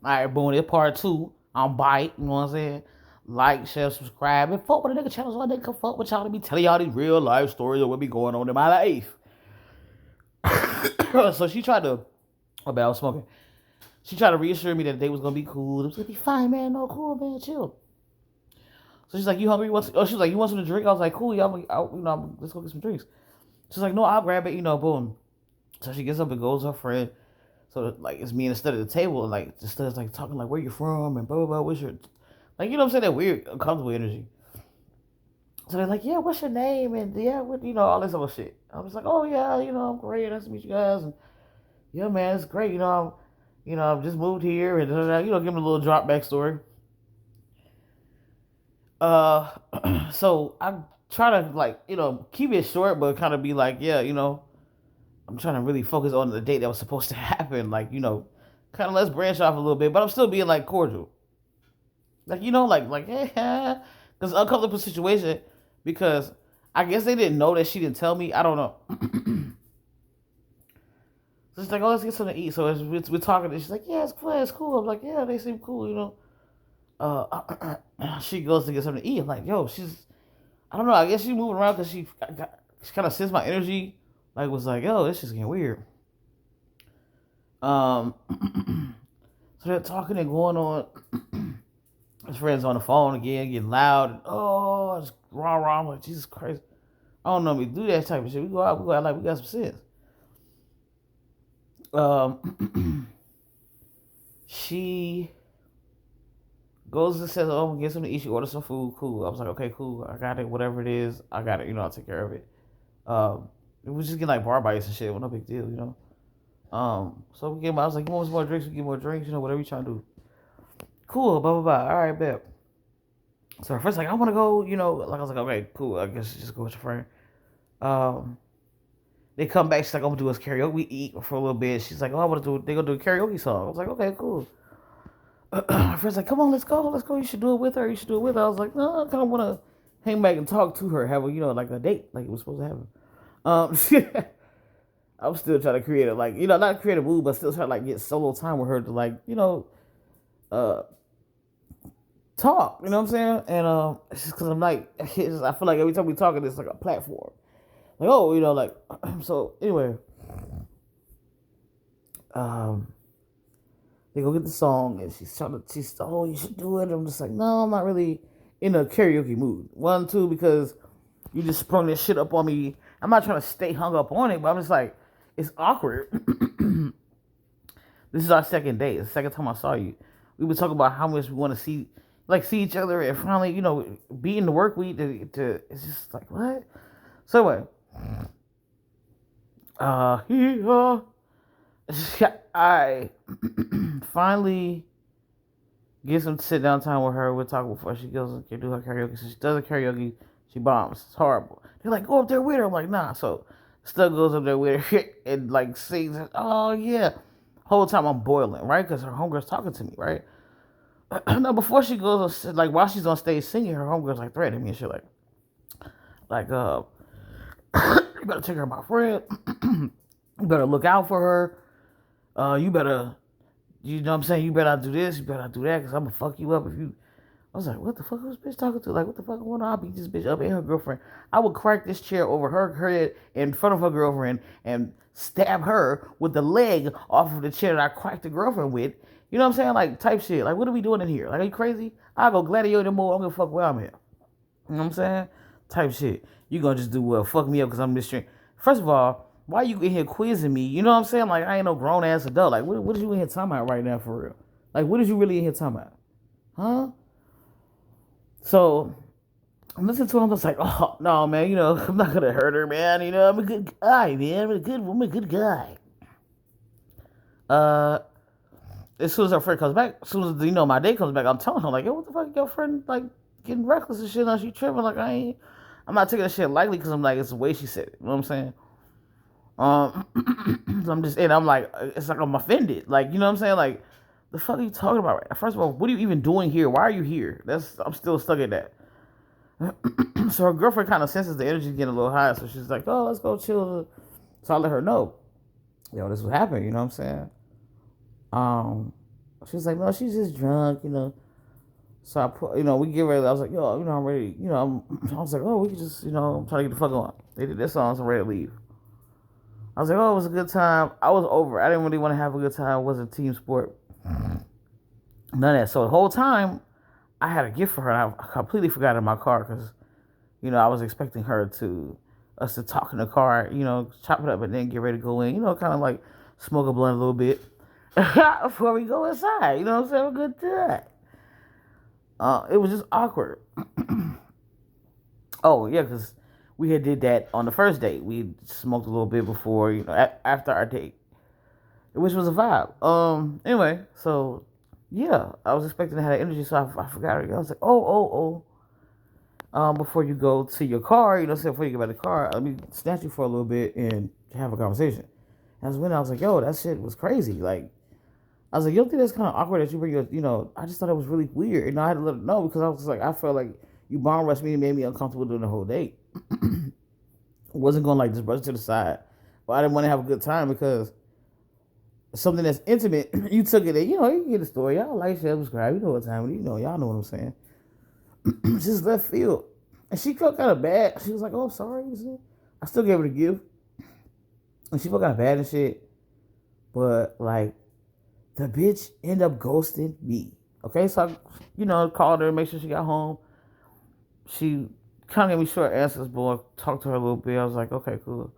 right, boom, it's part two. I'm Bite, you know what I'm saying? Like, share, subscribe, and fuck with the nigga channel so I nigga can fuck with y'all to be telling y'all these real life stories of what be going on in my life. So she tried to, oh, bad, I was smoking. She tried to reassure me that the day was gonna be cool. It was gonna be fine, man. No, cool, man, chill. So she's like, "You hungry? Oh, she's like, you want something to drink?" I was like, "Cool, yeah, let's go get some drinks." She's like, "No, I'll grab it, boom." So she gets up and goes to her friend. So like it's me instead of the table, and like just starts like talking like where you from and blah blah blah. What's your like what I'm saying, that weird uncomfortable energy. So they're like, "Yeah, what's your name?" And yeah, what all this other shit. I was like, "Oh yeah, I'm great. Nice to meet you guys." And yeah, man, it's great. I've just moved here and give them a little drop back story. So I try to like keep it short, but kind of be like, yeah, I'm trying to really focus on the date that was supposed to happen. Like, kind of let's branch off a little bit, but I'm still being like cordial. Like, yeah, because uncomfortable situation because I guess they didn't know that she didn't tell me. I don't know. So she's like, oh, let's get something to eat. So we're talking, and she's like, yeah, it's cool. I'm like, yeah, they seem cool. She goes to get something to eat. I'm like, yo, I don't know. I guess she's moving around because she kind of sensed my energy. Like, was like, yo, this is getting weird. So they're talking and going on. His friend's on the phone again, getting loud. Oh, it's rah rah. I'm like, Jesus Christ. I don't know if we do that type of shit. We go out like we got some sense. She goes and says, "Oh, I'm gonna get something to eat." She orders some food. Cool. I was like, "Okay, cool. I got it. Whatever it is, I got it. I'll take care of it." We just getting like bar bites and shit. Well, no big deal. So we get. I was like, "You want some more drinks? We get more drinks. Whatever you trying to do." Cool. Blah blah blah. All right, bet. So her friend's like, "I want to go." Like I was like, "Okay, cool. I guess just go with your friend." Um, they come back. She's like, "I'm gonna do us karaoke. We eat for a little bit." She's like, "Oh, I want to do." They gonna do a karaoke song. I was like, "Okay, cool." My friend's like, "Come on, let's go. Let's go. You should do it with her. You should do it with her." I was like, "No, I kind of want to hang back and talk to her, have a like a date, like it was supposed to happen." I'm still trying to create a not create a mood, but still trying to like get solo time with her to uh, talk. You know what I'm saying? And it's just because I'm like, I feel like every time we talk, it's like a platform. Like, oh, like so. Anyway, um, they go get the song, and she's oh, you should do it. I'm just like, no, I'm not really in a karaoke mood. One, two, because you just sprung this shit up on me. I'm not trying to stay hung up on it, but I'm just like, it's awkward. This is our second date. It's the second time I saw you. We were talking about how much we want to see each other, and finally, be in the work week. It's just like what? So anyway, I finally get some sit down time with her. We'll talk before she goes and do her karaoke. So she does her karaoke. She bombs. It's horrible. They're like, go up there with her. I'm like, nah. So Stug goes up there with her and like sings. Oh yeah. Whole time I'm boiling, right? Because her homegirl's talking to me, right? No, before she goes, like while she's on stage singing, her homegirl's like threatening me and shit, like you better take her, my friend. You better look out for her. You better, you know what I'm saying? You better not do this. You better not do that, because I'm gonna fuck you up if you. I was like, what the fuck was this bitch talking to? Like, what the fuck going on? I'll beat this bitch up and her girlfriend. I would crack this chair over her head in front of her girlfriend and stab her with the leg off of the chair that I cracked the girlfriend with. You know what I'm saying? Like, type shit. Like, what are we doing in here? Like, are you crazy? I'll go gladiator mode. I'm gonna fuck where I'm at. You know what I'm saying? Type shit. You gonna just do well, fuck me up because I'm mistreated. First of all, why you in here quizzing me? You know what I'm saying? Like, I ain't no grown ass adult. Like, what is you in here talking about right now for real? Like, what is you really in here talking about? Huh? So I'm listening to him. I was like, oh no, man. I'm not gonna hurt her, man. I'm a good guy, man. I'm a good guy. Uh, as soon as our friend comes back, as soon as my date comes back, I'm telling her like, yo, what the fuck, your friend like getting reckless and shit? Now she tripping. Like I'm not taking that shit lightly because I'm like, it's the way she said it. You know what I'm saying? So I'm like, it's like I'm offended. Like, you know what I'm saying? Like, the fuck are you talking about? Right? First of all, what are you even doing here? Why are you here? I'm still stuck at that. So her girlfriend kind of senses the energy getting a little high, so she's like, "Oh, let's go chill." So I let her know, yo, this will happen. You know what I'm saying? Um, She was like, no, she's just drunk, So I put, we get ready. I was like, yo, I'm ready. I was like, oh, we could just, I'm trying to get the fuck on. They did this song, so I'm ready to leave. I was like, oh, it was a good time. I was over. I didn't really want to have a good time. It wasn't a team sport. None of that. So the whole time, I had a gift for her, and I completely forgot it in my car because, I was expecting us to talk in the car, chop it up and then get ready to go in, kind of like smoke a blunt a little bit before we go inside. You know what I'm saying? A good time. It was just awkward. Oh yeah, because we had did that on the first date. We smoked a little bit before, after our date, which was a vibe. Anyway, so yeah, I was expecting to have that energy, so I forgot it. I was like, oh. Before you go to your car, before you get back to the car, let me snatch you for a little bit and have a conversation. And that's when I was like, yo, that shit was crazy. Like, I was like, you don't think that's kind of awkward that you bring your, I just thought it was really weird. And I had to let her know because I was like, I felt like you bomb rushed me and made me uncomfortable during the whole date. Wasn't going to like just brush it to the side. But I didn't want to have a good time because something that's intimate, you took it in, you get the story. Y'all like, share, subscribe. You know what time it is. Y'all know what I'm saying. Just left field. And she felt kind of bad. She was like, oh, I'm sorry. I still gave her the gift. And she felt kind of bad and shit. But, like, the bitch ended up ghosting me. Okay, so I, called her, make sure she got home. She kind of gave me short answers, but I talked to her a little bit. I was like, okay, cool.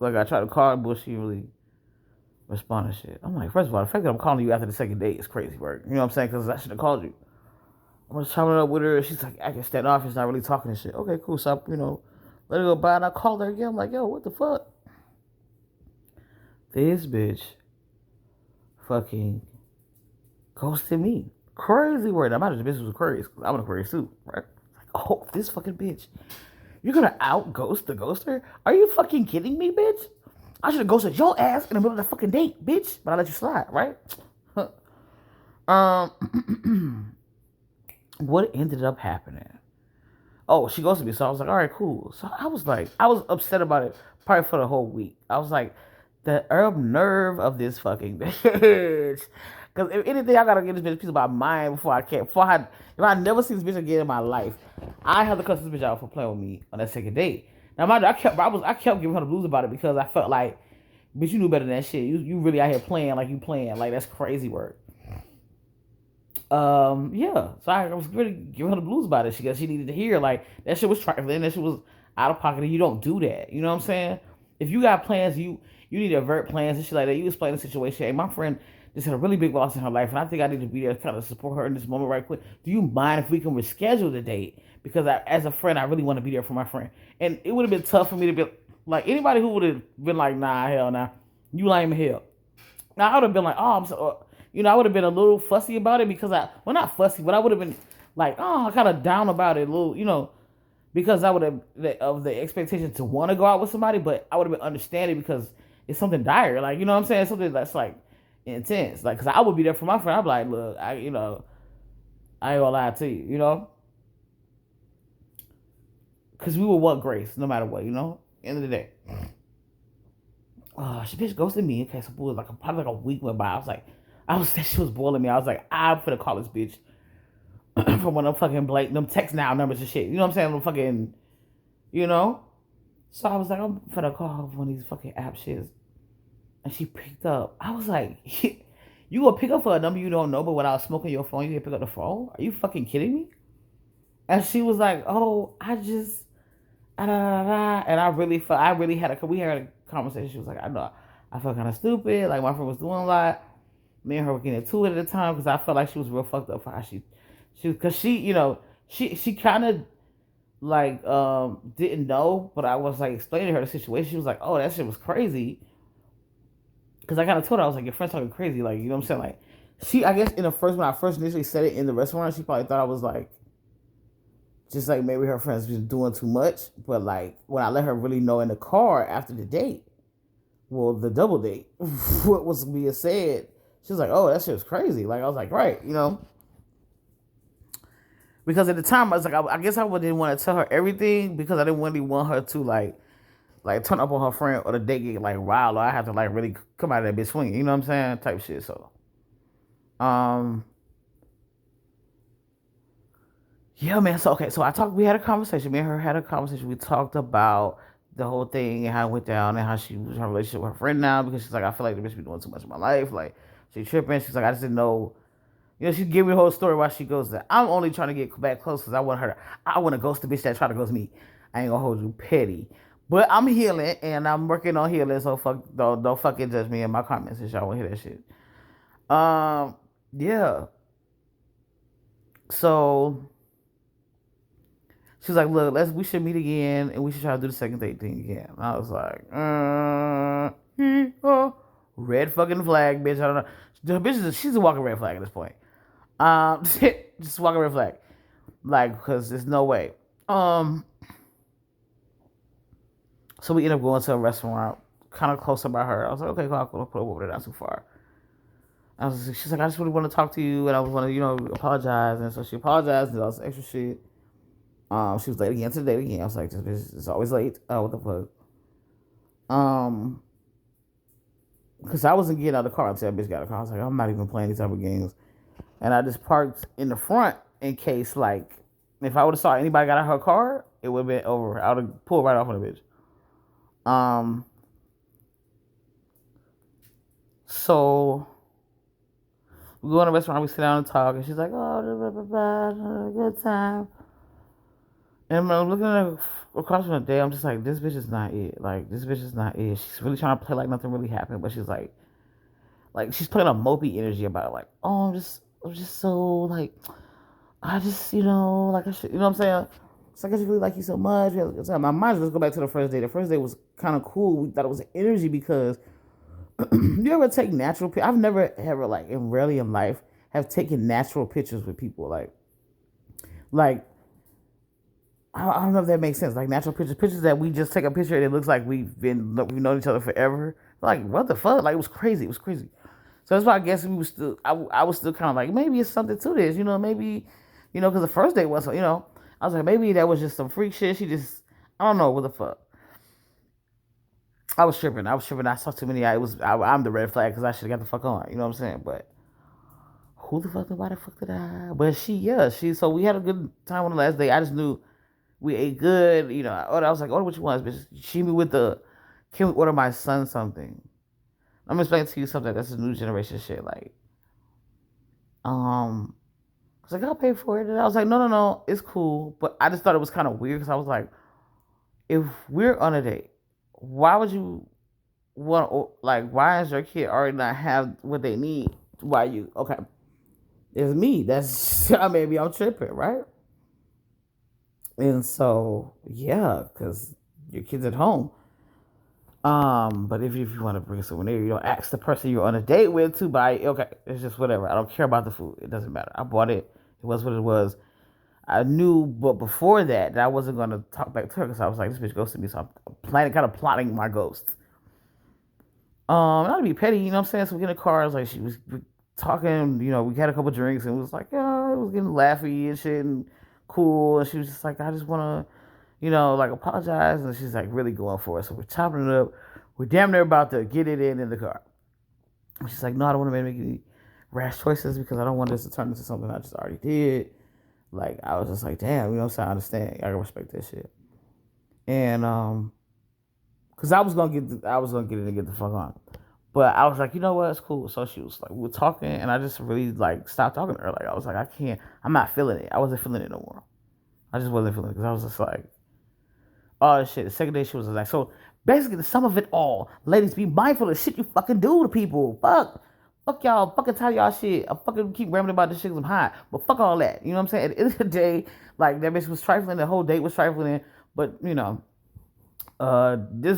Like, I tried to call her, but she really responded shit. I'm like, first of all, the fact that I'm calling you after the second date is crazy work. You know what I'm saying? Because I should have called you. I was chopping it up with her. She's like, I can stand off. She's not really talking and shit. Okay, cool. So, let her go by. And I called her again. I'm like, yo, what the fuck? This bitch fucking ghosted me. Crazy word. I'm not the bitch was Aquarius because I'm an Aquarius too, right? Like, oh, this fucking bitch. You're gonna out ghost the ghoster? Are you fucking kidding me, bitch? I should have ghosted your ass in the middle of the fucking date, bitch. But I let you slide, right? What ended up happening? Oh, she ghosted me. So I was like, all right, cool. So I was upset about it probably for the whole week. I was like, the nerve of this fucking bitch. Because if anything, I gotta get this bitch a piece of my mind before I can't. If I never see this bitch again in my life, I have to cuss this bitch out for playing with me on that second date. Now, mind you, I kept giving her the blues about it because I felt like, bitch, you knew better than that shit. You really out here playing like you playing. Like, that's crazy work. Yeah. So I was really giving her the blues about it. She needed to hear like that shit was trifling. That shit was out of pocket, and you don't do that. You know what I'm saying? If you got plans, you need to avert plans and shit like that. You explain the situation. Hey, my friend just had a really big loss in her life, and I think I need to be there to kind of support her in this moment right quick. Do you mind if we can reschedule the date? Because as a friend, I really want to be there for my friend. And it would have been tough for me to be like anybody who would have been like, nah, hell nah, you lame as hell. Now I would have been like, oh, I'm so. I would have been a little fussy about it because not fussy, but I would have been like, oh, kind of down about it a little, because I would have, of the expectation to want to go out with somebody, but I would have been understanding because it's something dire. Like, you know what I'm saying? Something that's like intense. Like, cause I would be there for my friend. I'd be like, look, I ain't gonna lie to you, cause we would want grace no matter what, end of the day. She bitch ghosted me. Okay, so it was like probably like a week went by. She was boiling me. I was like, I'm finna call this bitch from one of them fucking them text now numbers and shit. You know what I'm saying? Them fucking, So I was like, I'm finna call her one of these fucking app shits. And she picked up. I was like, you gonna pick up for a number you don't know, but without smoking your phone, you can pick up the phone? Are you fucking kidding me? And she was like, oh, I just, and I really had we had a conversation. She was like, I know, I felt kind of stupid. Like, my friend was doing a lot. Me and her were getting into it at the time because I felt like she was real fucked up for how because she kind of like didn't know, but I was like explaining to her the situation. She was like, oh, that shit was crazy. Because I kind of told her, I was like, your friend's talking crazy, like, you know what I'm saying? Like, I guess when I first initially said it in the restaurant, she probably thought I was like, just like maybe her friends was doing too much. But like when I let her really know in the car after the date, well, the double date, what was being said. She was like, oh, that shit was crazy. Like, I was like, right, Because at the time, I was like, I guess I didn't want to tell her everything because I didn't really want her to, like turn up on her friend or the date get, like, wild. Or I have to, like, really come out of that bitch swinging. You know what I'm saying? Type shit, so. Um, yeah, man. So okay, so we had a conversation. Me and her had a conversation. We talked about the whole thing and how it went down and how she was her relationship with her friend now because she's like, I feel like the bitch be doing too much in my life. Like she tripping. She's like, I just didn't know. You know, she gave me the whole story why she goes there. I'm only trying to get back close because I want to ghost the bitch that tried to ghost me. I ain't gonna hold you petty. But I'm healing and I'm working on healing, so don't fucking judge me in my comments if y'all wanna hear that shit. Yeah. So she was like, look, we should meet again and we should try to do the second date thing again. And I was like, red fucking flag, bitch. I don't know. The bitch she's a walking red flag at this point. Just walking red flag. Like, because there's no way. Um, so we ended up going to a restaurant kind of close by her. I was like, okay, cool, I'll put up over there, not too far. She's like, I just really want to talk to you, and I was want to, apologize. And so she apologized and all this extra shit. She was late again to the date again. I was like, this bitch is always late. Oh, what the fuck? Because I wasn't getting out of the car until that bitch got out of the car. I was like, I'm not even playing these type of games. And I just parked in the front in case, like, if I would have saw anybody got out of her car, it would have been over. I would have pulled right off on the bitch. So we go in a restaurant, we sit down and talk, and she's like, oh, blah, blah, blah, good time. And I'm looking at her across from the day, I'm just like, this bitch is not it. Like, this bitch is not it. She's really trying to play like nothing really happened, but she's like she's playing a mopey energy about it. Like, oh, I'm just so, like, I just, like, I should, you know what I'm saying? It's like, I just really like you so much. My mind, let's go back to the first day. The first day was kind of cool. We thought it was energy because you ever take natural pictures? I've never ever, like, and rarely in life, have taken natural pictures with people. Like, I don't know if that makes sense. Like natural pictures that we just take a picture and it looks like we've known each other forever. Like what the fuck? Like it was crazy. It was crazy. So that's why I guess we was still. I was still kind of like maybe it's something to this. Maybe, because the first day was. I was like maybe that was just some freak shit. She just I don't know what the fuck. I was tripping. I saw too many. I'm the red flag because I should have got the fuck on. You know what I'm saying? But who the fuck? Why the fuck did I? But she. So we had a good time on the last day. I just knew we ate good. I was like, order what you want, bitch. She me with can we order my son something? I'm explaining to you something that's a new generation shit. Like, I was like, I'll pay for it. And I was like, no, it's cool. But I just thought it was kind of weird because I was like, if we're on a date, why would you why is your kid already not have what they need? Why you, okay. It's me. That's, maybe I'm tripping, right? And so, yeah, because your kid's at home. But if you want to bring a souvenir, you don't ask the person you're on a date with to buy it. Okay, it's just whatever. I don't care about the food. It doesn't matter. I bought it. It was what it was. I knew, but before that I wasn't gonna talk back to her because I was like, this bitch ghosted me, so I'm kind of plotting my ghost. Not to be petty, you know what I'm saying? So we get in the car. I was like, she was talking. We had a couple drinks and it was like, yeah, it was getting laughy and shit and cool. And she was just like, I just wanna, like apologize. And she's like really going for it. So we're chopping it up. We're damn near about to get it in the car. And she's like, no, I don't want to make any rash choices because I don't want this to turn into something I just already did. Like I was just like, damn, you know what I'm saying? I understand. I can respect that shit. And cause I was gonna get it and get the fuck on. But I was like, you know what, it's cool. So she was like, we were talking, and I just really like stopped talking to her. Like I was like, I'm not feeling it. I wasn't feeling it no more. I just wasn't feeling it because I was just like, oh shit. The second day she was like, so basically the sum of it all, ladies, be mindful of shit you fucking do to people. Fuck y'all, fucking tell y'all shit. I fucking keep rambling about this shit because I'm high. But fuck all that. You know what I'm saying? At the end of the day, like that bitch was trifling, the whole date was trifling, but this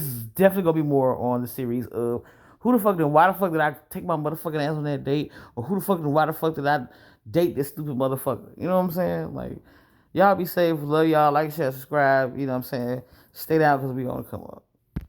is definitely gonna be more on the series of who the fuck did why the fuck did I take my motherfucking ass on that date, or who the fuck and why the fuck did I date this stupid motherfucker? You know what I'm saying? Like, y'all be safe, love y'all, like, share, subscribe. You know what I'm saying? Stay down because we gonna come up.